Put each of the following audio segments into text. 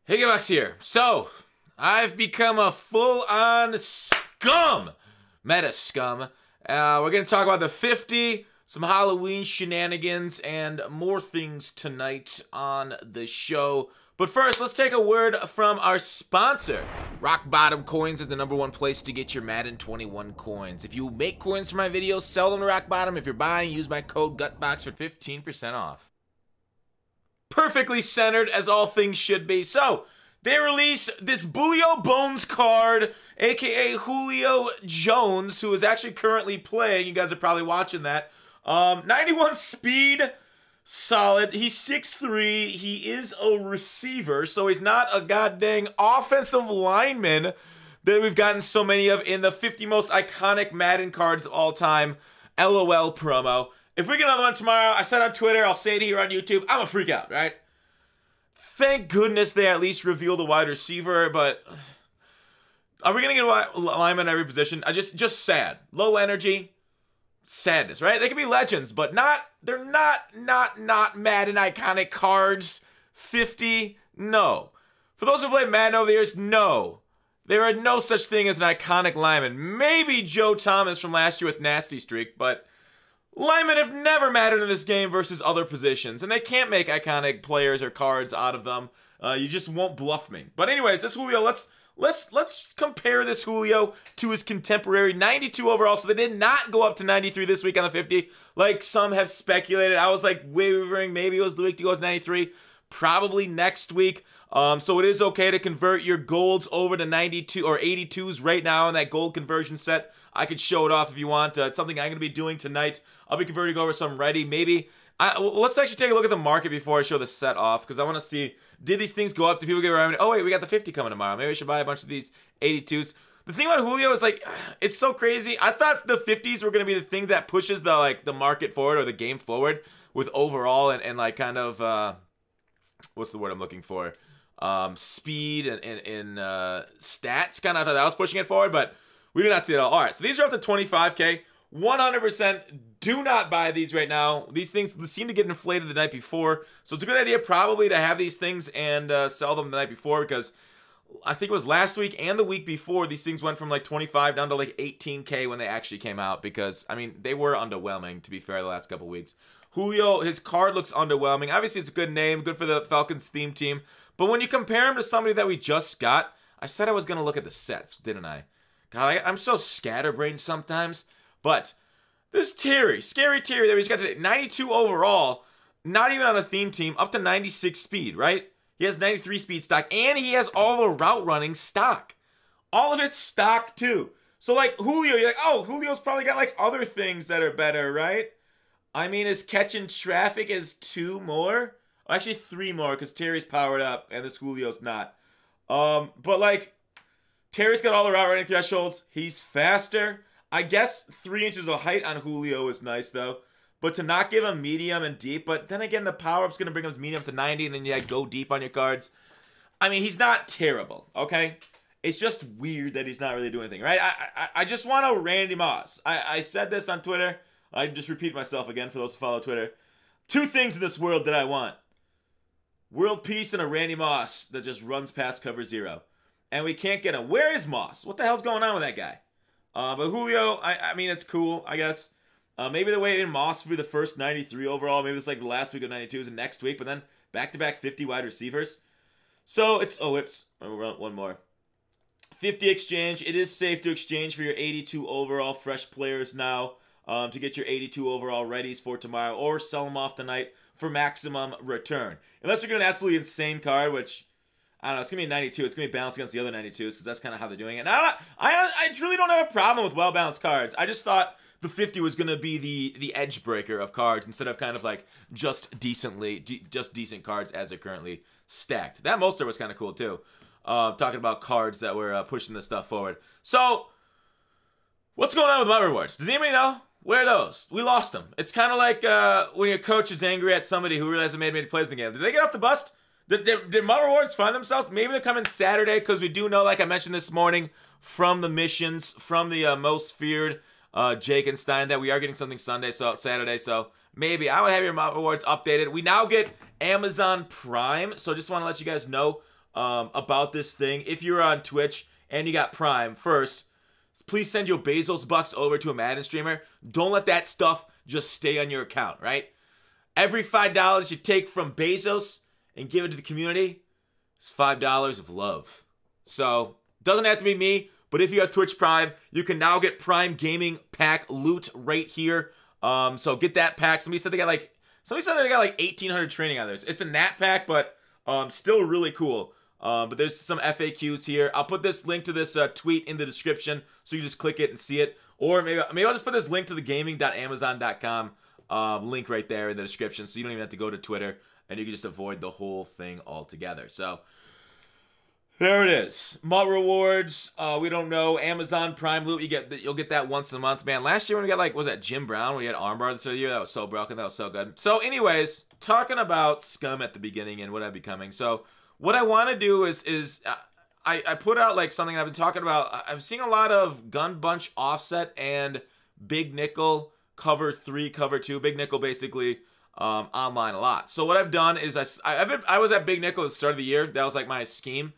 Higgybox here. So, I've become a full-on scum. Meta scum. We're going to talk about the 50, some Halloween shenanigans, and more things tonight on the show. But first, let's take a word from our sponsor. Rock Bottom Coins is the #1 place to get your Madden 21 coins. If you make coins for my videos, sell them to Rock Bottom. If you're buying, use my code GUTBOX for 15% off. Perfectly centered, as all things should be. So, they released this Julio Bones card, aka Julio Jones, who is actually currently playing. You guys are probably watching that. 91 speed, solid. He's 6'3". He is a receiver, so he's not a goddamn offensive lineman that we've gotten so many of in the 50 most iconic Madden cards of all time. LOL promo. If we get another one tomorrow, I said on Twitter, I'll say it here on YouTube, I'm a freak out, right? Thank goodness they at least revealed the wide receiver, but are we going to get a lineman at every position? Just sad. Low energy, sadness, right? They can be legends, but they're not Madden iconic cards. 50, no. For those who played Madden over the years, no. There are no such thing as an iconic lineman. Maybe Joe Thomas from last year with Nasty Streak, but linemen have never mattered in this game versus other positions, and they can't make iconic players or cards out of them. You just won't bluff me. But anyways, this Julio, let's compare this Julio to his contemporary 92 overall. So they did not go up to 93 this week on the 50, like some have speculated. I was like wavering, maybe it was the week to go to 93. Probably next week. So it is okay to convert your golds over to 92 or 82s right now in that gold conversion set. I could show it off if you want. It's something I'm going to be doing tonight. I'll be converting over some ready. Maybe. Let's actually take a look at the market before I show the set off, because I want to see, did these things go up? Did people get around? Oh, wait, we got the 50 coming tomorrow. Maybe I should buy a bunch of these 82s. The thing about Julio is, like, it's so crazy. I thought the 50s were going to be the thing that pushes the market forward or the game forward with overall and like, kind of, what's the word I'm looking for? Speed and stats. Kind of, I thought that was pushing it forward, but we do not see it all. All right, so these are up to 25K. 100% do not buy these right now. These things seem to get inflated the night before, so it's a good idea probably to have these things and sell them the night before, because I think it was last week and the week before these things went from like 25 down to like 18K when they actually came out, because I mean they were underwhelming, to be fair, the last couple weeks. Julio, his card looks underwhelming. Obviously it's a good name, good for the Falcons theme team, but when you compare him to somebody that we just got, I said I was going to look at the sets, didn't I? God, I'm so scatterbrained sometimes. But this Terry, scary Terry that we just got today, 92 overall, not even on a theme team, up to 96 speed, right? He has 93 speed stock, and he has all the route running stock. All of it's stock, too. So, like, Julio, you're like, oh, Julio's probably got, like, other things that are better, right? I mean, his catching traffic is 2 more. Well, actually, 3 more, because Terry's powered up, and this Julio's not. But, like, Terry's got all the route running thresholds. He's faster. I guess 3 inches of height on Julio is nice, though. But to not give him medium and deep, but then again, the power-up's going to bring him medium to 90, and then you go deep on your cards. I mean, he's not terrible, okay? It's just weird that he's not really doing anything, right? I just want a Randy Moss. I said this on Twitter. I just repeat myself again for those who follow Twitter. 2 things in this world that I want. World peace and a Randy Moss that just runs past cover 0. And we can't get him. Where is Moss? What the hell's going on with that guy? But Julio, I mean, it's cool, I guess. Maybe the way in Moss would be the first 93 overall. Maybe it's like the last week of 92s and next week, but then back-to-back 50 wide receivers. So it's, oh, whoops, one more. 50 exchange. It is safe to exchange for your 82 overall fresh players now to get your 82 overall readies for tomorrow, or sell them off tonight for maximum return. Unless you're going to an absolutely insane card, which, I don't know, it's going to be a 92. It's going to be balanced against the other 92s, because that's kind of how they're doing it. And I really don't have a problem with well-balanced cards. I just thought the 50 was going to be the edge breaker of cards, instead of kind of like just decent cards as they're currently stacked. That Mostert was kind of cool, too. Talking about cards that were pushing this stuff forward. So, what's going on with my rewards? Does anybody know? Where are those? We lost them. It's kind of like when your coach is angry at somebody who really hasn't made many plays in the game. Did they get off the bust? Did my rewards find themselves? Maybe they're coming Saturday, because we do know, like I mentioned this morning, from the missions, from the most feared Jake and Stein, that we are getting something Saturday, so maybe. I would have your rewards updated. We now get Amazon Prime, so just want to let you guys know about this thing. If you're on Twitch and you got Prime, first, please send your Bezos bucks over to a Madden streamer. Don't let that stuff just stay on your account, right? Every $5 you take from Bezos and give it to the community is $5 of love. So, doesn't have to be me, but if you have Twitch Prime, you can now get Prime Gaming Pack loot right here. So get that pack. Somebody said they got like 1,800 training on this. It's a nat pack, but still really cool. But there's some FAQs here. I'll put this link to this tweet in the description, so you just click it and see it. Or maybe I'll just put this link to the gaming.amazon.com link right there in the description, so you don't even have to go to Twitter, and you can just avoid the whole thing altogether. So there it is. MUT rewards. We don't know. Amazon Prime loot. You'll get that once a month, man. Last year when we got like, was that Jim Brown? We had armbar this year. That was so broken. That was so good. So, anyways, talking about Scum at the beginning and what I'm becoming. So, what I want to do is I put out like something I've been talking about. I'm seeing a lot of Gun Bunch offset and Big Nickel cover 3, cover 2. Big Nickel basically online a lot. So what I've done is I was at Big Nickel at the start of the year. That was like my scheme.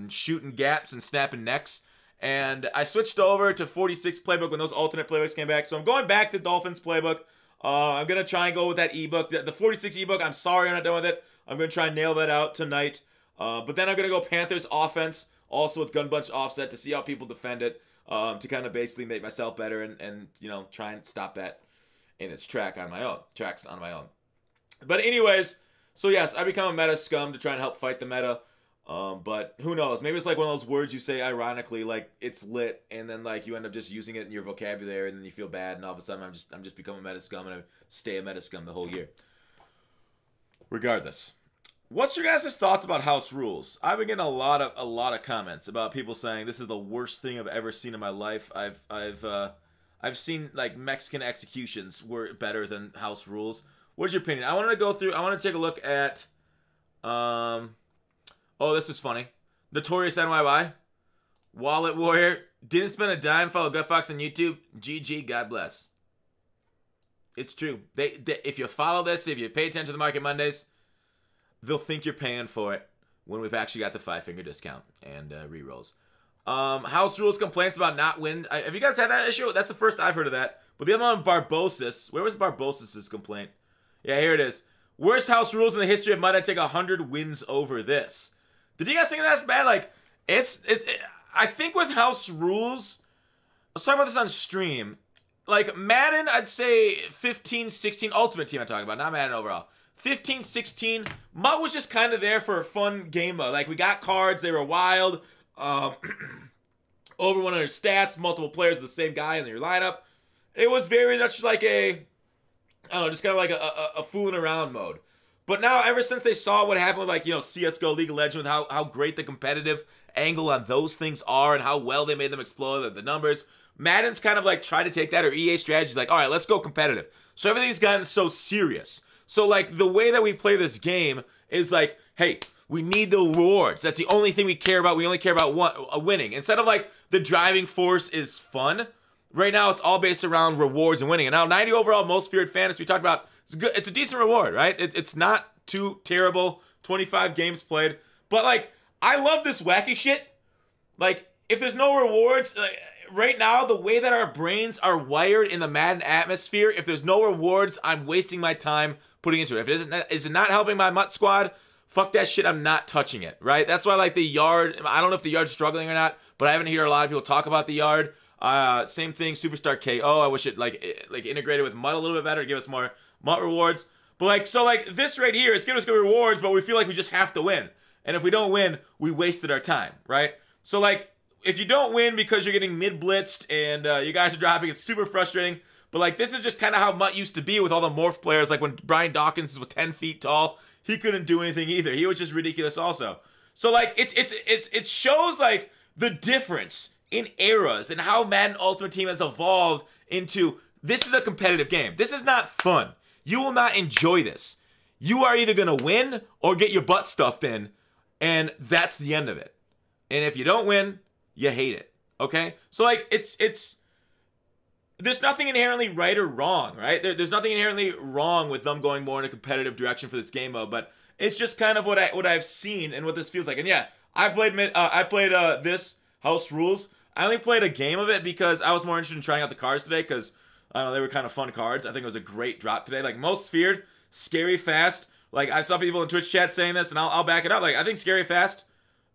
Shooting gaps and snapping necks, and I switched over to 46 playbook when those alternate playbooks came back. So I'm going back to Dolphins playbook. I'm gonna try and go with that ebook, the 46 ebook. I'm sorry I'm not done with it. I'm gonna try and nail that out tonight. But then I'm gonna go Panthers offense, also with Gun Bunch offset, to see how people defend it, to kind of basically make myself better and you know, try and stop that in its tracks on my own. But anyways, so yes, I become a meta Scum to try and help fight the meta. But who knows? Maybe it's like one of those words you say ironically, like it's lit, and then like you end up just using it in your vocabulary, and then you feel bad, and all of a sudden I'm just becoming a meta Scum, and I stay a meta Scum the whole year. Regardless, what's your guys' thoughts about house rules? I've been getting a lot of comments about people saying this is the worst thing I've ever seen in my life. I've seen like Mexican executions were better than house rules. What's your opinion? I want to take a look at oh, this was funny. Notorious NYY. Wallet Warrior. Didn't spend a dime. Follow Gutfox on YouTube. GG. God bless. It's true. They if you follow this, if you pay attention to the Market Mondays, they'll think you're paying for it when we've actually got the 5-finger discount and rerolls. House rules complaints about not win. Have you guys had that issue? That's the first I've heard of that. But the other one, Barbosis. Where was Barbosis's complaint? Yeah, here it is. Worst house rules in the history of MUT. I take 100 wins over this. Did you guys think that's bad? Like, I think with house rules, I was talking about this on stream. Like, Madden, I'd say 15, 16, Ultimate Team I'm talking about, not Madden overall. 15, 16, MUT was just kind of there for a fun game mode. Like, we got cards, they were wild. Over 100 stats, multiple players with the same guy in your lineup. It was very much like I don't know, just kind of like a fooling around mode. But now, ever since they saw what happened with, like, you know, CSGO, League of Legends, how great the competitive angle on those things are and how well they made them explode, the numbers, Madden's kind of, like, tried to take that, or EA strategy is like, all right, let's go competitive. So everything's gotten so serious. So, like, the way that we play this game is like, hey, we need the rewards. That's the only thing we care about. We only care about winning. Instead of, like, the driving force is fun, right now it's all based around rewards and winning. And now 90 overall, most feared fantasy, we talked about, it's good. It's a decent reward, right? It's not too terrible. 25 games played. But, like, I love this wacky shit. Like, if there's no rewards, like, right now, the way that our brains are wired in the Madden atmosphere, if there's no rewards, I'm wasting my time putting into it. If it isn't not helping my MUT squad, fuck that shit, I'm not touching it, right? That's why, like, the yard, I don't know if the yard's struggling or not, but I haven't heard a lot of people talk about the yard. Same thing, Superstar KO. I wish it, like integrated with MUT a little bit better to give us more MUT rewards. But, like, so, like, this right here, it's giving us good rewards, but we feel like we just have to win. And if we don't win, we wasted our time, right? So, like, if you don't win because you're getting mid-blitzed and you guys are dropping, it's super frustrating. But, like, this is just kind of how MUT used to be with all the morph players. Like, when Brian Dawkins was 10 feet tall, he couldn't do anything either. He was just ridiculous also. So, like, it shows, like, the difference in eras and how Madden Ultimate Team has evolved into, this is a competitive game. This is not fun. You will not enjoy this. You are either going to win or get your butt stuffed in, and that's the end of it. And if you don't win, you hate it, okay? So, like, there's nothing inherently right or wrong, right? There's nothing inherently wrong with them going more in a competitive direction for this game mode, but It's just kind of what I've seen and what this feels like. And yeah, I played this House Rules. I only played a game of it because I was more interested in trying out the cards today because I don't know, they were kind of fun cards. I think it was a great drop today. Like Most Feared, Scary Fast. Like I saw people in Twitch chat saying this, and I'll back it up. Like I think Scary Fast,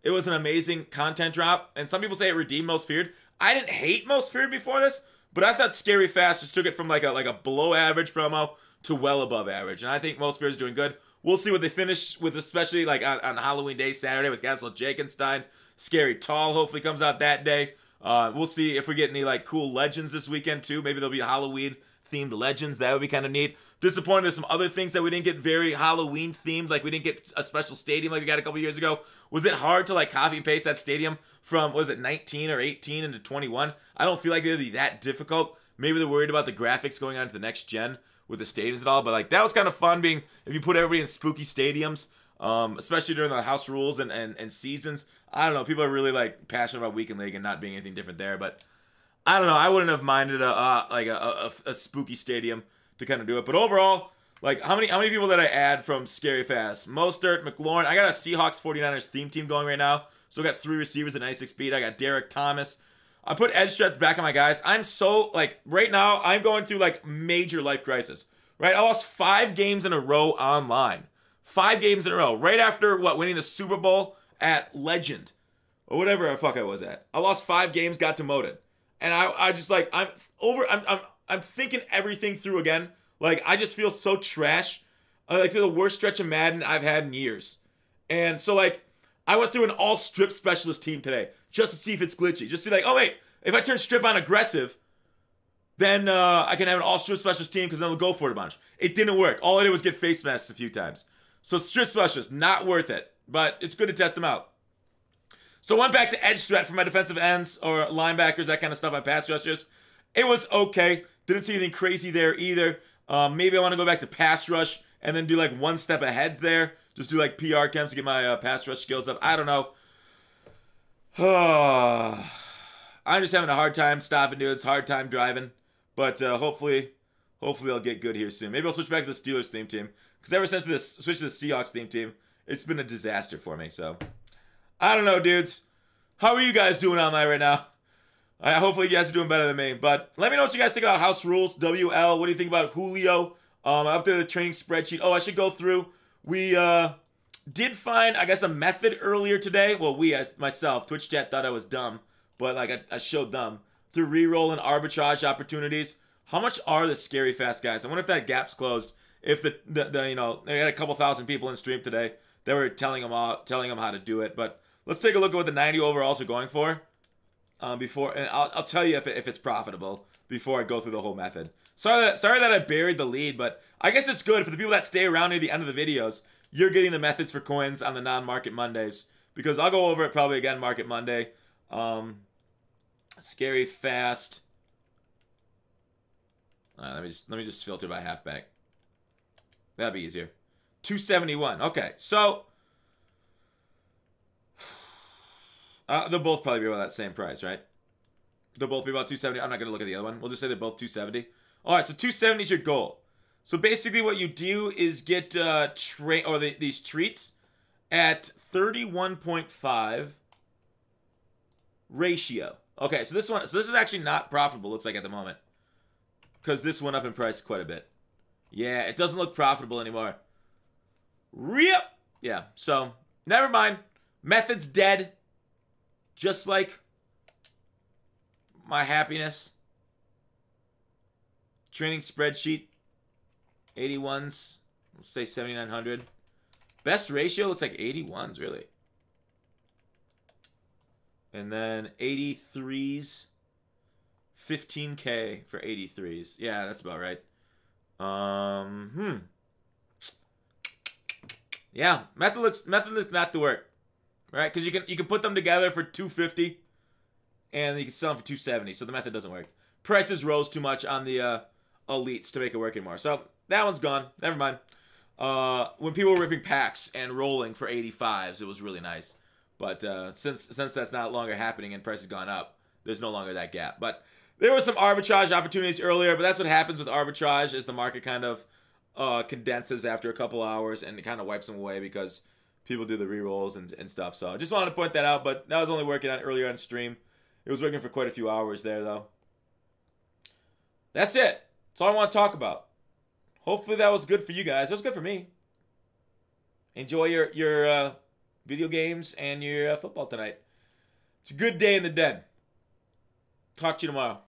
it was an amazing content drop, and some people say it redeemed Most Feared. I didn't hate Most Feared before this, but I thought Scary Fast just took it from like a below average promo to well above average, and I think Most Feared is doing good. We'll see what they finish with, especially like on Halloween Day, Saturday with Castle Jakenstein. Scary Tall hopefully comes out that day. We'll see if we get any like cool legends this weekend too. Maybe there'll be Halloween themed legends. That would be kind of neat. Disappointed with some other things that we didn't get very Halloween themed. Like we didn't get a special stadium like we got a couple years ago. Was it hard to like copy and paste that stadium from, was it 19 or 18 into 21? I don't feel like it'd be that difficult. Maybe they're worried about the graphics going on to the next gen with the stadiums and all. But like that was kind of fun being, if you put everybody in spooky stadiums, especially during the house rules and seasons. I don't know. People are really like passionate about Weekend League and not being anything different there. But I don't know. I wouldn't have minded a spooky stadium to kind of do it. But overall, like how many people did I add from Scary Fast? Mostert, McLaurin. I got a Seahawks 49ers theme team going right now. So I got 3 receivers at 96 speed. I got Derek Thomas. I put edge threats back on my guys. I'm so like right now I'm going through like major life crisis. Right? I lost 5 games in a row online. 5 games in a row. Right after winning the Super Bowl at Legend or whatever the fuck I was at. I lost 5 games, got demoted. And I just like I'm thinking everything through again. Like I just feel so trash. Like the worst stretch of Madden I've had in years. And so like I went through an all strip specialist team today just to see if it's glitchy. Just see like, oh wait, if I turn strip on aggressive, then I can have an all strip specialist team because then they'll go for it a bunch. It didn't work. All I did was get face masks a few times. So strip specialist, not worth it. But it's good to test them out. So I went back to edge threat for my defensive ends or linebackers, that kind of stuff, my pass rushers. It was okay. Didn't see anything crazy there either. Maybe I want to go back to pass rush and then do like one step aheads there. Just do like PR camps to get my pass rush skills up. I don't know. I'm just having a hard time stopping dudes, hard time driving. But hopefully I'll get good here soon. Maybe I'll switch back to the Steelers theme team. Because ever since this switch to the Seahawks theme team, it's been a disaster for me. So, I don't know, dudes. How are you guys doing online right now? Hopefully you guys are doing better than me. But let me know what you guys think about House Rules, WL. What do you think about Julio? I updated the training spreadsheet. Oh, I should go through. We did find, I guess, a method earlier today. Well, myself, Twitch chat thought I was dumb. But like I showed them. Through reroll and arbitrage opportunities. How much are the Scary Fast guys? I wonder if that gap's closed. If the you know, they had a couple thousand people in stream today. They were telling them how to do it. But let's take a look at what the 90 overalls are going for. Before, and I'll tell you if it's profitable before I go through the whole method. Sorry that I buried the lead, but I guess it's good for the people that stay around near the end of the videos. You're getting the methods for coins on the non-market Mondays because I'll go over it probably again Market Monday. Scary Fast. Let me just filter by halfback. That'd be easier. 271. Okay, so they'll both probably be about that same price, right? They'll both be about 270. I'm not gonna look at the other one. We'll just say they're both 270. All right, so 270 is your goal. So basically, what you do is get these treats at 31.5 ratio. Okay, so this is actually not profitable. Looks like at the moment because this went up in price quite a bit. Yeah, it doesn't look profitable anymore. Rip. Yeah, so never mind. Method's dead. Just like my happiness. Training spreadsheet. 81s. We'll say 7,900. Best ratio looks like 81s, really. And then 83s. 15K for 83s. Yeah, that's about right. Yeah, method looks not to work, right? Because you can put them together for 250, and you can sell them for 270. So the method doesn't work. Prices rose too much on the elites to make it work anymore. So that one's gone. Never mind. When people were ripping packs and rolling for 85s, it was really nice. But since that's not longer happening and price has gone up, there's no longer that gap. But there were some arbitrage opportunities earlier, but that's what happens with arbitrage as the market kind of condenses after a couple hours, and it kind of wipes them away because people do the re-rolls and stuff. So I just wanted to point that out, but that was only working on earlier on stream. It was working for quite a few hours there, though. That's it. That's all I want to talk about. Hopefully that was good for you guys. It was good for me. Enjoy your video games and your football tonight. It's a good day in the den. Talk to you tomorrow.